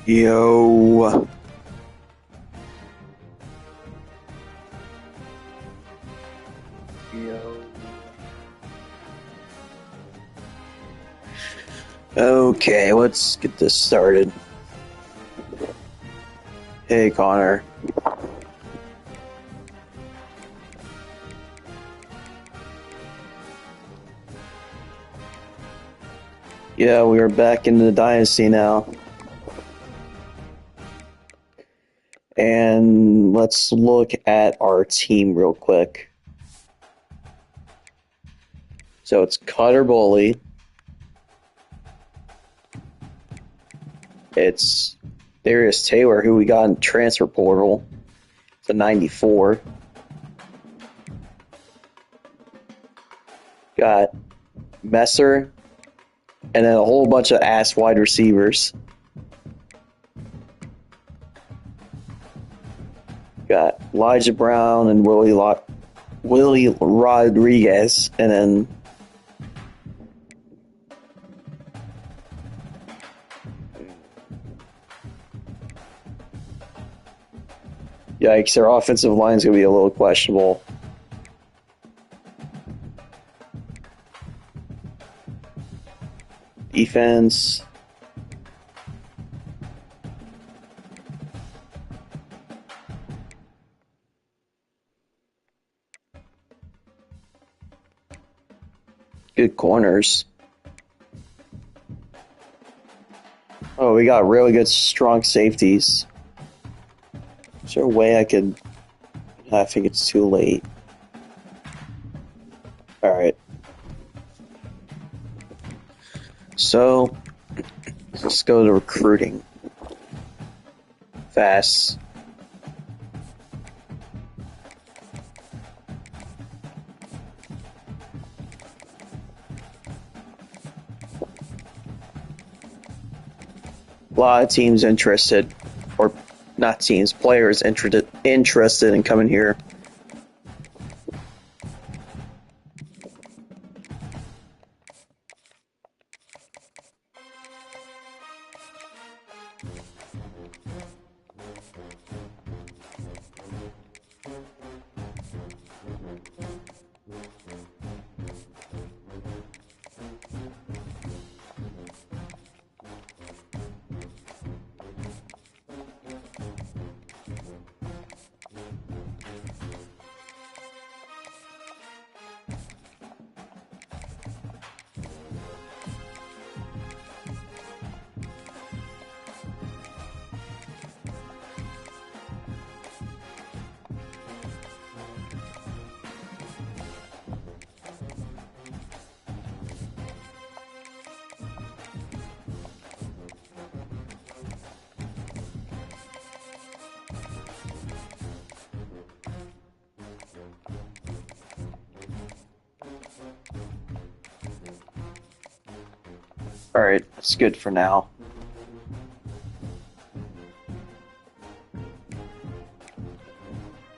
Yo. Yo. Okay, let's get this started. Hey, Connor. Yeah, we are back into the Dynasty now. And let's look at our team real quick. So it's Cutter Boley. It's Darius Taylor, who we got in transfer portal. It's a 94. Got Messer, and then a whole bunch of ass wide receivers. Got Elijah Brown and Willie Rodriguez, and then yikes, their offensive line is going to be a little questionable. Defense. Good corners. Oh, we got really good, strong safeties. Is there a way I could... I think it's too late. Alright. So, let's go to recruiting. Fast. A lot of teams interested, or not teams, players interested in coming here. Alright, that's good for now.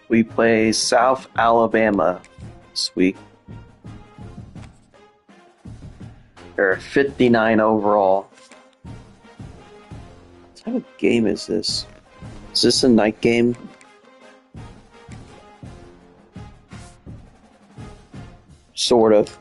We play South Alabama this week. They're 59 overall. What type of game is this? Is this a night game? Sort of.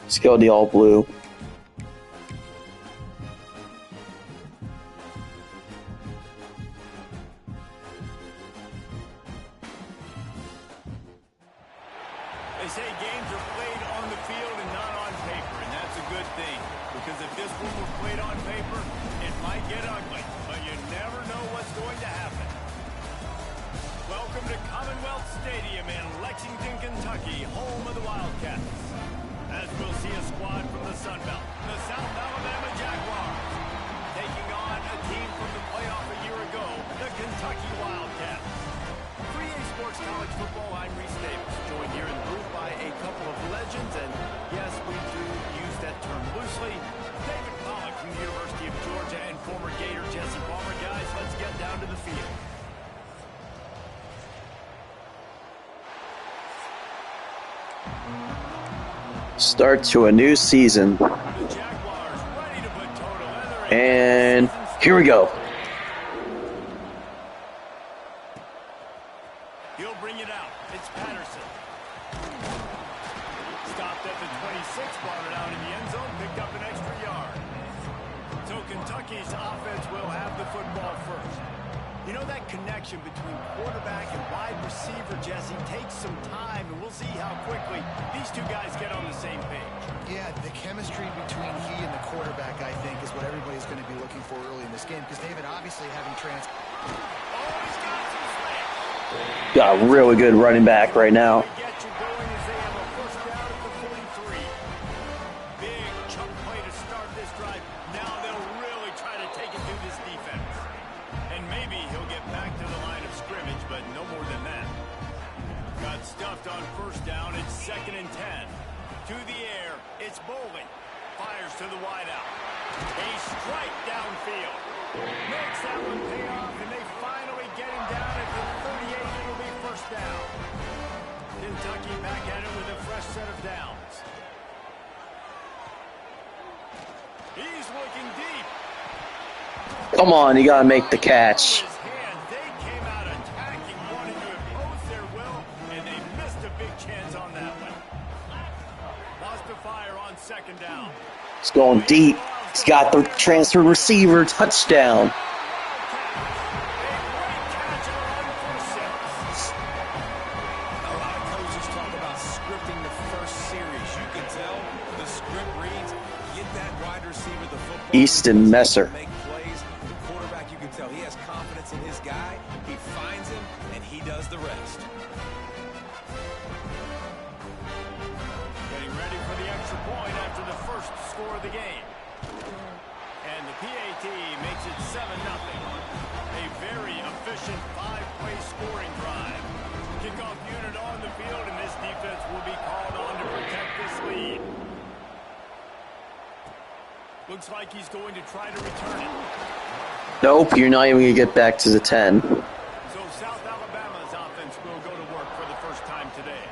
Let's go the all blue. They say games are played on the field and not on paper, and that's a good thing. Because if this one were played on paper, it might get ugly, but you never know what's going to happen. Welcome to Commonwealth Stadium in Lexington, Kentucky, home of the Wildcats. As we'll see a squad from the Sun Belt, the South Alabama Jaguars, taking on a team from the playoff a year ago, the Kentucky Wildcats. 3A Sports College Football, I'm Reese Davis, joined here in the booth by a couple of legends, and yes, we do use that term loosely. David Pollock from the University of Georgia and former Gator Jesse Palmer. Guys, let's get down to the field. Start to a new season. The Jaguars ready to put total leather in. And here we go. He'll bring it out. It's Patterson. Stopped at the 26, brought it out in the end zone, picked up an extra yard. So Kentucky's offense will have the football first. You know, that connection between quarterback and wide receiver, Jesse, takes some time, and we'll see how quickly these two guys get on the same page. Yeah, the chemistry between he and the quarterback, I think, is what everybody's going to be looking for early in this game, because David obviously having Oh, he's got some slash. Got a really good running back right now. Get you going as they have a first down at the 43. Big chunk play to start this drive. Now they'll really try to take it through this defense. And maybe he'll get back to the line of scrimmage, but no more than that. Got stuffed on first down. It's 2nd and 10. To the air, it's Boley. Fires to the wideout. A strike downfield. Makes that one pay off, and they finally get him down at the 38. It'll be first down. Kentucky back at it with a fresh set of downs. He's looking deep. Come on, you gotta make the catch. His hand. They came out attacking, wanting to impose their will, and they missed a big chance on that one. Lost to fire on 2nd down. It's going deep. He's got the transfer receiver touchdown. A great catch and a run for 6. A lot of coaches talk about scripting the first series. You can tell the script reads, get that wide receiver the football. Easton Messer. Make plays. The quarterback, you can tell he has confidence in his guy. He finds him, and he does the rest. Getting ready for the extra point after the first score of the game. And the PAT makes it 7-0. A very efficient 5-play scoring drive. Kickoff unit on the field, and this defense will be called on to protect this lead. Looks like he's going to try to return it. Nope, you're not even gonna get back to the 10. So South Alabama's offense will go to work for the first time today.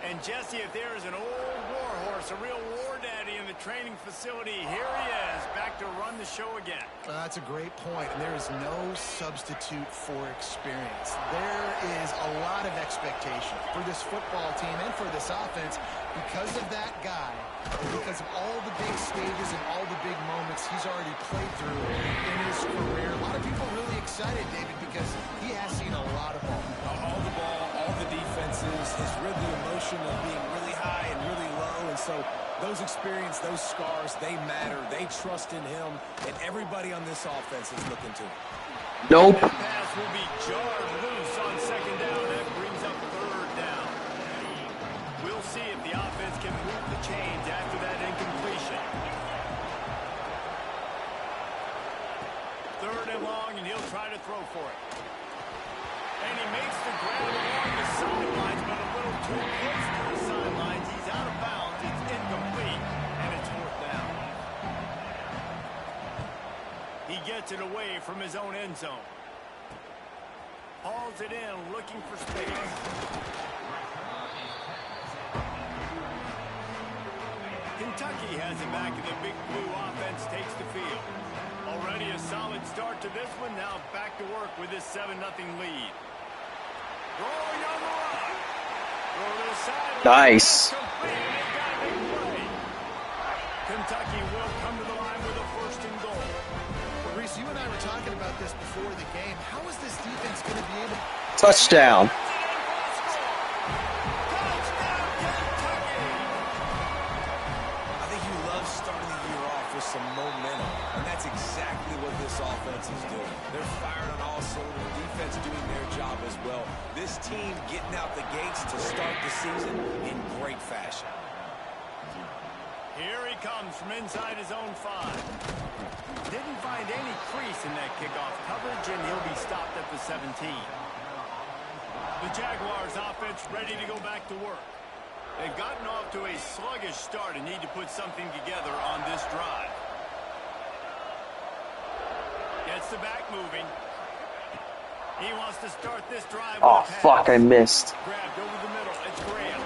And Jesse, if there is an old war horse, a real war daddy in the training facility, here he is, back to run the show again. That's a great point, and there is no substitute for experience. There is a lot of expectation for this football team and for this offense because of that guy, and because of all the big stages and all the big moments he's already played through in his career. A lot of people really excited, David, because he has seen a lot of ball. All the ball, all the defenses, has rid the emotion of being really high and really low, and so those experience, those scars, they matter. They trust in him, and everybody on this offense is looking to him. Nope. That pass will be jarred loose on 2nd down. That brings up 3rd down. We'll see if the offense can move the chains after that incompletion. 3rd and long, and he'll try to throw for it. And he makes the grab along the sidelines, but a little too close to the sidelines. He's out of bounds. It's incomplete, and it's 4th down. He gets it away from his own end zone. Hauls it in, looking for space. Kentucky has it back, and the big blue offense takes the field. Already a solid start to this one. Now back to work with this 7-0 lead. Rolling on the run. Throw to the sideline. Nice. Complete, and they've got a big play. Kentucky will come to the line with a 1st and goal. Well, Reese, you and I were talking about this before the game. How is this defense going to be able to... Touchdown. I think you love starting the year off with some momentum, and that's exactly what this offense is doing. They're firing on all cylinders, defense doing their job as well. This team getting out the gates to start the season in great fashion. Here he comes from inside his own 5. Didn't find any crease in that kickoff coverage, and he'll be stopped at the 17. The Jaguars offense ready to go back to work. They've gotten off to a sluggish start and need to put something together on this drive. Gets the back moving. He wants to start this drive Oh, with a pass. fuck, I missed. Grabbed over the middle. It's Graham.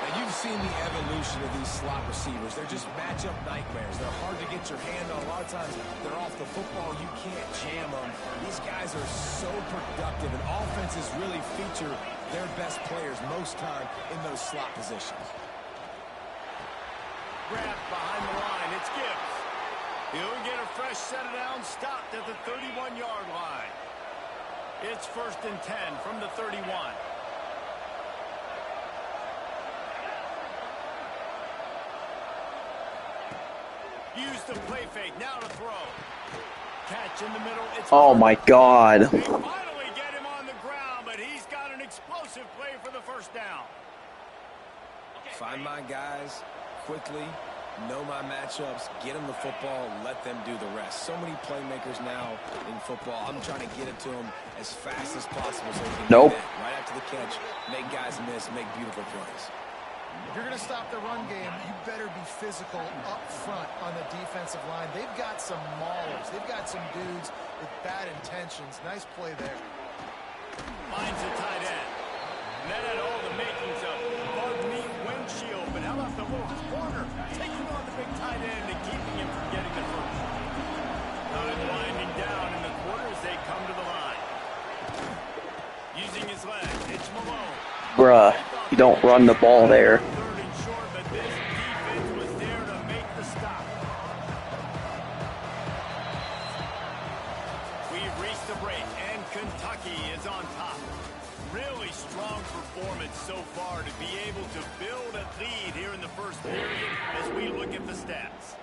Now, you've seen the evolution of these slot receivers. They're just matchup nightmares. They're hard to get your hand on. A lot of times, they're off the football. You can't jam them. These guys are so productive, and offenses really feature their best players most time in those slot positions. Grab behind the line. It's Gibbs. He'll get a fresh set of downs stopped at the 31-yard line. It's 1st and 10 from the 31. Use the play fake. Now to throw. Catch in the middle. It's Oh my God. They finally get him on the ground, but he's got an explosive play for the first down. Find my guys quickly, know my matchups, get them the football, let them do the rest. So many playmakers now in football. I'm trying to get it to them as fast as possible so we can Nope. do that. Right after the catch, make guys miss, make beautiful plays. If you're going to stop the run game, you better be physical up front on the defensive line. They've got some maulers. They've got some dudes with bad intentions. Nice play there. Finds a tight end. And that had all the makings of windshield. But how about the little corner? Taking on the big tight end and keeping him from getting the first. Time winding down in the quarter as they come to the line. Using his legs, it's Malone. Bruh, you don't run the ball there. 3rd and short, but this defense was there to make the stop. We've reached the break, and Kentucky is on top. Really strong performance so far to be able to build a lead here in the first period as we look at the stats.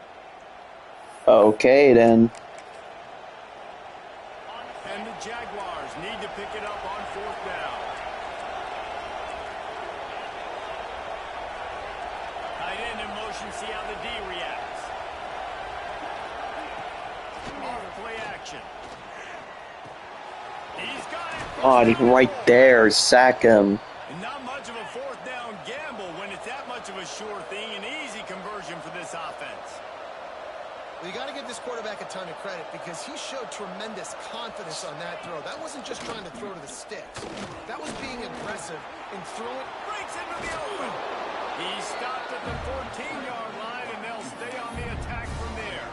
Okay, then. And the Jaguars need to pick it up on 4th down. Tight end in motion, see how the D reacts. Off play action. He's got it. God, right there. Sack him. And not much of a 4th down gamble when it's that much of a sure thing. An easy conversion for this offense. Well, you got to give this quarterback a ton of credit because he showed tremendous confidence on that throw. That wasn't just trying to throw to the sticks. That was being aggressive and throwing. Breaks into the open. He stopped at the 14-yard line, and they'll stay on the attack from there.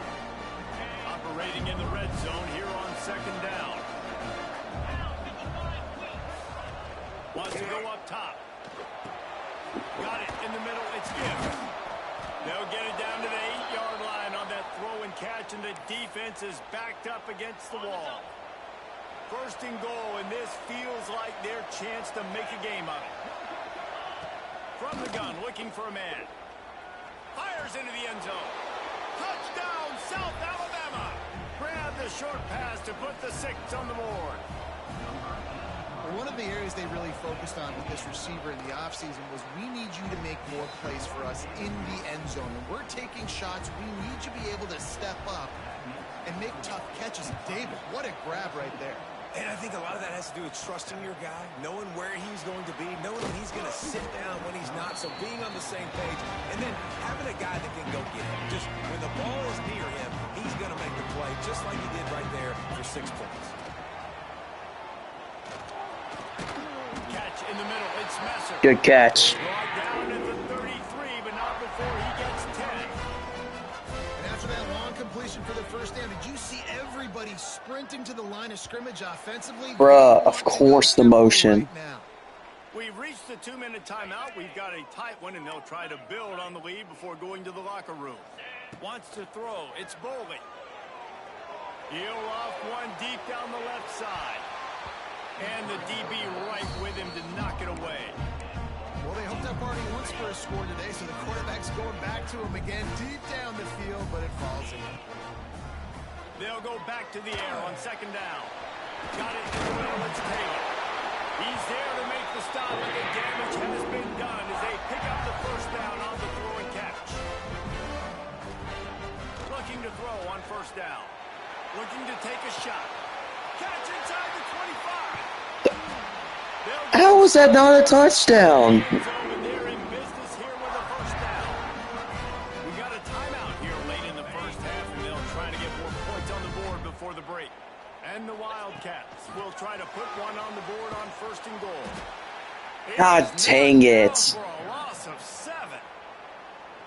Operating in the red zone here on 2nd down. Wants to go up top. Got it in the middle. It's Gibbs. They'll get it down to the 8-yard line on that throw and catch, and the defense is backed up against the wall. 1st and goal, and this feels like their chance to make a game of it. From the gun, looking for a man. Fires into the end zone. Touchdown, South Alabama. Grab the short pass to put the 6 on the board. One of the areas they really focused on with this receiver in the offseason was we need you to make more plays for us in the end zone. And we're taking shots. We need you to be able to step up and make tough catches. David, what a grab right there. And I think a lot of that has to do with trusting your guy, knowing where he's going to be, knowing when he's going to sit down, when he's not, so being on the same page, and then having a guy that can go get him. Just when the ball is near him, he's going to make the play, just like he did right there for 6 points. Catch in the middle. It's Messer. Good catch. Brought down at the 33, but not before he gets 10. And after that long completion for the first down, did you see everybody sprinting to the line of scrimmage offensively? Bruh, of course the motion. Right now. We've reached the 2-minute timeout. We've got a tight one, and they'll try to build on the lead before going to the locker room. Wants to throw. It's Boley. He'll off one deep down the left side. And the DB right with him to knock it away. Well, they hoped up already once for a score today, so the quarterback's going back to him again deep down the field, but it falls in. They'll go back to the air on 2nd down. Got it in the middle. It's Taylor. He's there to make the stop, and the damage has been done as they pick up the 1st down on the throw and catch. Looking to throw on 1st down. Looking to take a shot. Catch inside the 25. How was that not a touchdown? They're in business here with a 1st down. We got a timeout here late in the first half, and they'll try to get more points on the board before the break. And the Wildcats will try to put one on the board on 1st and goal. God dang it. For a loss of 7.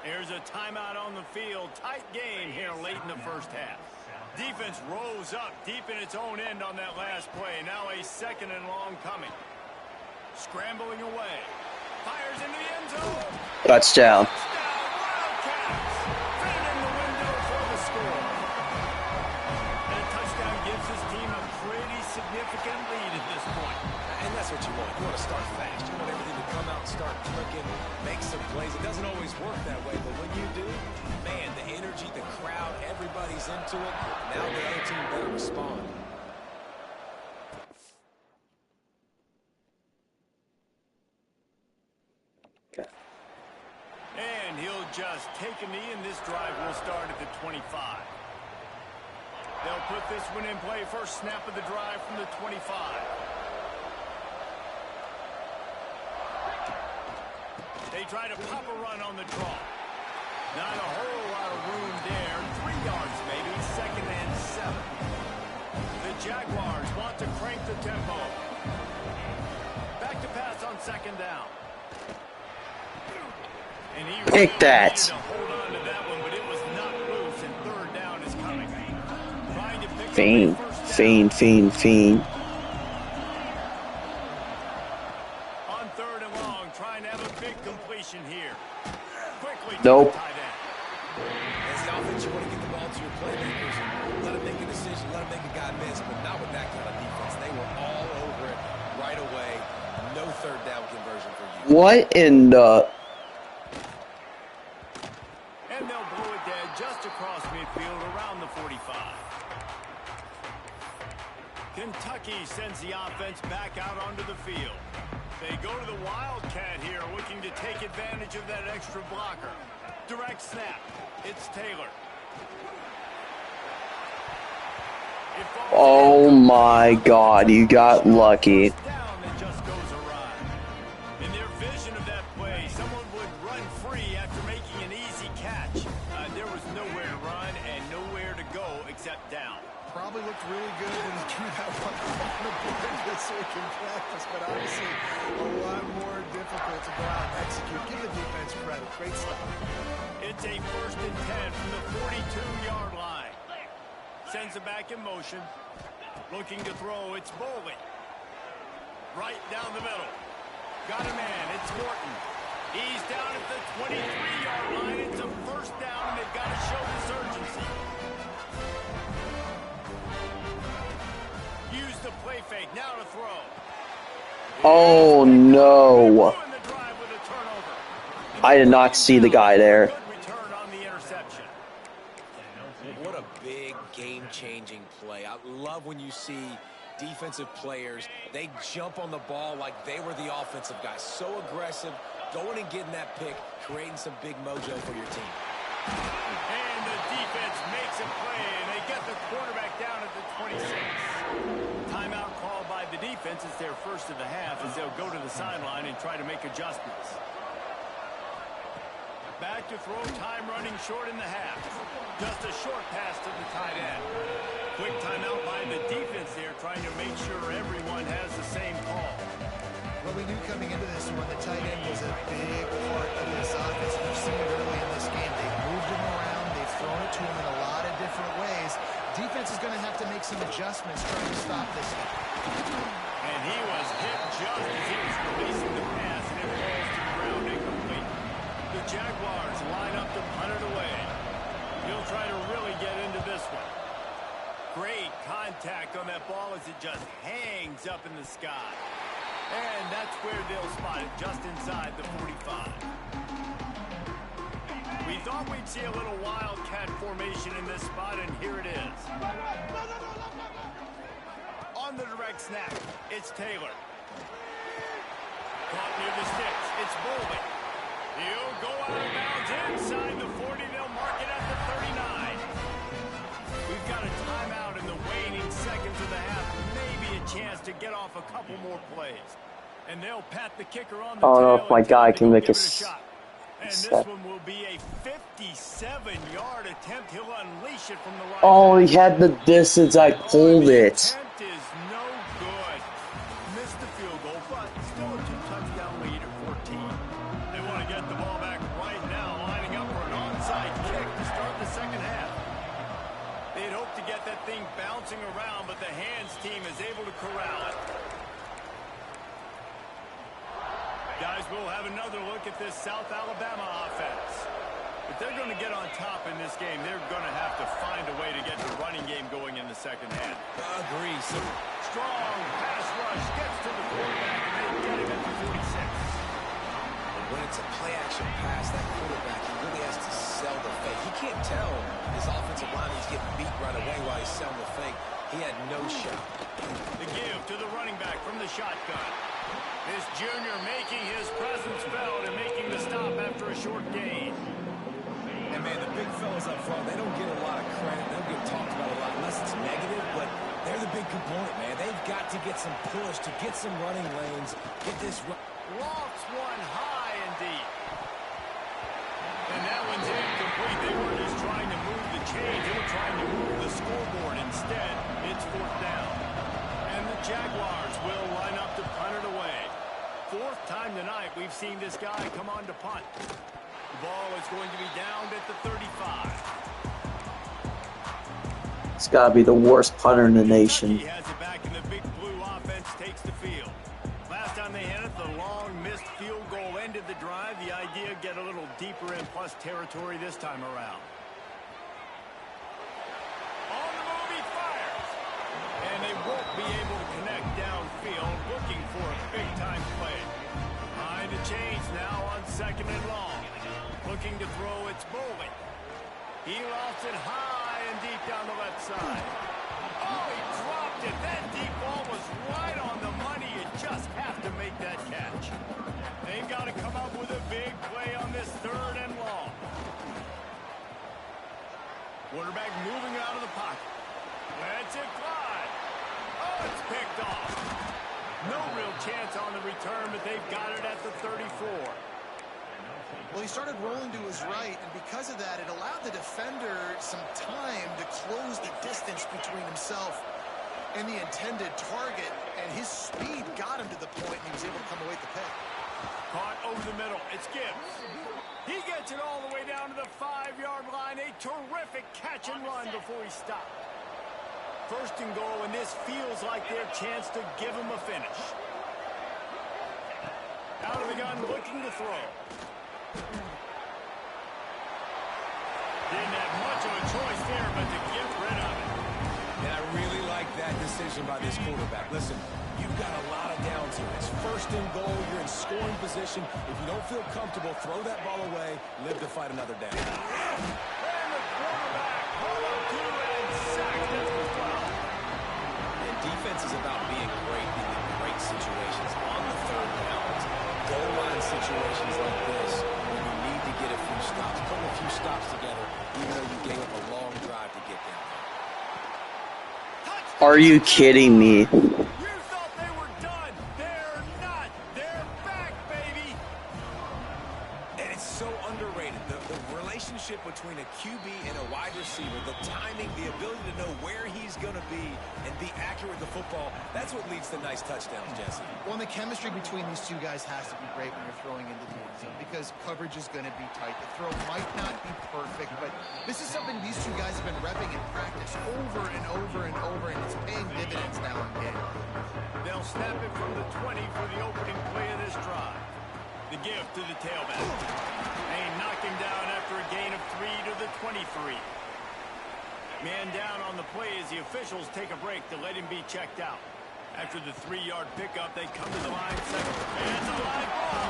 Here's a timeout on the field. Tight game here late in the first half. Defense rose up deep in its own end on that last play. Now a 2nd and long coming. Scrambling away. Fires into the end zone. Touchdown. Wildcats. Right in the window for the score. That touchdown gives his team a pretty significant lead at this point. And that's what you want. You want to start fast. You want everything to come out and start clicking, make some plays. It doesn't always work that way, but when you do, man, the energy, the crowd, everybody's into it. Now the other team better respond. And he'll just take a knee, and this drive will start at the 25. They'll put this one in play. First snap of the drive from the 25. They try to pop a run on the draw. Not a whole lot of room there. 3 yards maybe, 2nd and 7. The Jaguars want to crank the tempo. Back to pass on 2nd down. And he Pick really that. needed to hold on to that one, but it was not loose, and 3rd down is coming. Trying to pick up a Fiend, first down. fiend, fiend, fiend. On 3rd and long, trying to have a big completion here. Quickly to Nope. the tight end. As the offense, you want to get the ball to your playmakers and let them make a decision, let them make a guy miss, but not with that kind of defense. They were all over it right away. No 3rd down conversion for you. What in the... And they'll blow it dead just across midfield around the 45. Kentucky sends the offense back out onto the field. They go to the Wildcat here, looking to take advantage of that extra blocker. Direct snap. It's Taylor. Oh my God, you got lucky. Down that just goes awry. In their vision of that play, someone would run free after making an easy catch. There was nowhere to run and nowhere to go except down. Probably looked really good when he drew that one on the board this week in practice, but obviously a lot more difficult to go out and execute. Give the defense credit. Great stuff. It's a 1st and 10 from the 42-yard line. Sends it back in motion. Looking to throw, it's Boley. Right down the middle. Got a man, it's Morton. He's down at the 23-yard line. It's a 1st down, and they've got to show this urgency. Use the play fake, now to throw. Oh no. Ruin the drive with a turnover. I did not see the guy there. Good return on the interception. What a big game-changing play. I love when you see defensive players, they jump on the ball like they were the offensive guys. So aggressive, going and getting that pick, creating some big mojo for your team. And the defense makes a play, and they get the quarterback down at the 26. Timeout called by the defense. It's their 1st of the half as they'll go to the sideline and try to make adjustments. Back to throw, time running short in the half. Just a short pass to the tight end. Quick timeout by the defense there, trying to make sure everyone has the same call. Well, we knew coming into this one the tight end was a big part of this offense. You've seen it early in this game. They've moved him around. They've thrown it to him in a lot of different ways. Defense is going to have to make some adjustments trying to stop this guy. And he was hit just as he was releasing the pass, and it falls to the ground incomplete. The Jaguars line up to punt it away. He'll try to really get into this one. Great contact on that ball as it just hangs up in the sky. And that's where they'll spot it, just inside the 45. We thought we'd see a little Wildcat formation in this spot, and here it is. On the direct snap, it's Taylor. Caught near the sticks, it's Boley. He'll go out of bounds inside the 40. They'll mark it at the 39. We've got a timeout in the waning seconds of the half. Maybe a chance to get off a couple more plays. And they'll pat the kicker on the I don't know tail if my and guy tell him can to make give a it shot. And this step. one will be a 57-yard attempt. He'll unleash it from the right. Oh, he had the distance. I pulled The it. attempt is no good. Missed the field goal, but still a 2-touchdown got that thing bouncing around, but the hands team is able to corral it. Guys, we'll have another look at this South Alabama offense. If they're going to get on top in this game, they're going to have to find a way to get the running game going in the second half. Agree. Strong pass rush gets to the quarterback, and they get him at the 46. When it's a play-action pass, that quarterback, he really has to sell the fake. He can't tell his offensive line is getting beat right away while he's selling the fake. He had no shot. The give to the running back from the shotgun. This junior making his presence felt and making the stop after a short gain. And, man, the big fellas up front, they don't get a lot of credit. They don't get talked about a lot unless it's negative, but they're the big component, man. They've got to get some push, to get some running lanes, get this... Lofts one high and deep. And that one's incomplete. They were just trying to move the chains. They were trying to move the scoreboard. Instead, it's fourth down. And the Jaguars will line up to punt it away. Fourth time tonight we've seen this guy come on to punt. The ball is going to be downed at the 35. It's got to be the worst punter in the nation. He has it back, and the big blue offense takes the field. Last time they had it, the long missed field goal ended the drive. The idea, get a little deeper in plus territory this time around. On the move, he fires. And they won't be able to connect downfield, looking for a big-time play. Behind the chains now on second and long. Looking to throw, it's Boley. He lofts it high and deep down the left side. Oh, he dropped it. That deep ball was right on the money. You just have to make that catch. They've got to come up with a big play on this third and long. Quarterback moving out of the pocket. Lets it fly. Oh, it's picked off. No real chance on the return, but they've got it at the 34. Well, he started rolling to his right, and because of that, it allowed the defender some time to close the distance between himself and the intended target, and his speed got him to the point, and he was able to come away with the pick. Caught over the middle. It's Gibbs. He gets it all the way down to the 5-yard line. A terrific catch and run before he stopped. First and goal, and this feels like their chance to give him a finish. Out of the gun, looking to throw. Didn't have much of a choice there, but to get rid of it. And I really like that decision by this quarterback. Listen, you've got a lot of downs here. It's first and goal. You're in scoring position. If you don't feel comfortable, throw that ball away. Live to fight another down. And the quarterback pulled up to and sacked at the 12. And defense is about being great in the great situations on the third downs. Goal line situations like this, when you need to get a few stops, putting a few stops together, even though you gave up a long drive to get down. Are you kidding me? You thought they were done. They're not. They're back, baby. And it's so underrated. The relationship between a QB and a wide receiver, the timing, the ability to know where he's going to be and be accurate with the football, that's what leads to nice touchdowns, Jesse. Well, and the chemistry between these two guys has to be great when you're throwing into the end zone because coverage is going to be tight. The throw might not be perfect, but this is something these two guys have been repping in practice over and over and over, and it's paying dividends now in game. They'll snap it from the 20 for the opening play of this drive. The give to the tailback. They knock him down after a gain of 3 to the 23. Man down on the play as the officials take a break to let him be checked out. After the 3-yard pickup, they come to the line second. And it's a live ball.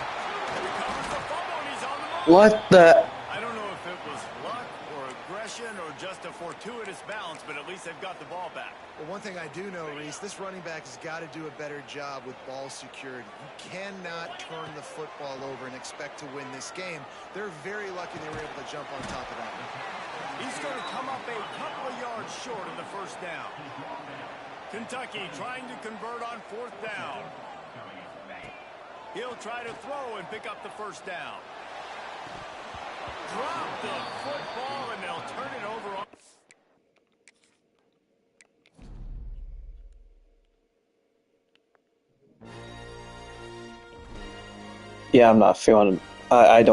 Recovers the fumble, and he's on the move. What the? I don't know if it was luck or aggression or just a fortuitous bounce, but at least they've got the ball back. Well, one thing I do know, Reese, this running back has got to do a better job with ball security. You cannot turn the football over and expect to win this game. They're very lucky they were able to jump on top of that. He's going to come up a couple of yards short of the first down. Kentucky trying to convert on fourth down. He'll try to throw and pick up the first down. Drop the football, and they'll turn it over on. Yeah, I'm not feeling. I don't.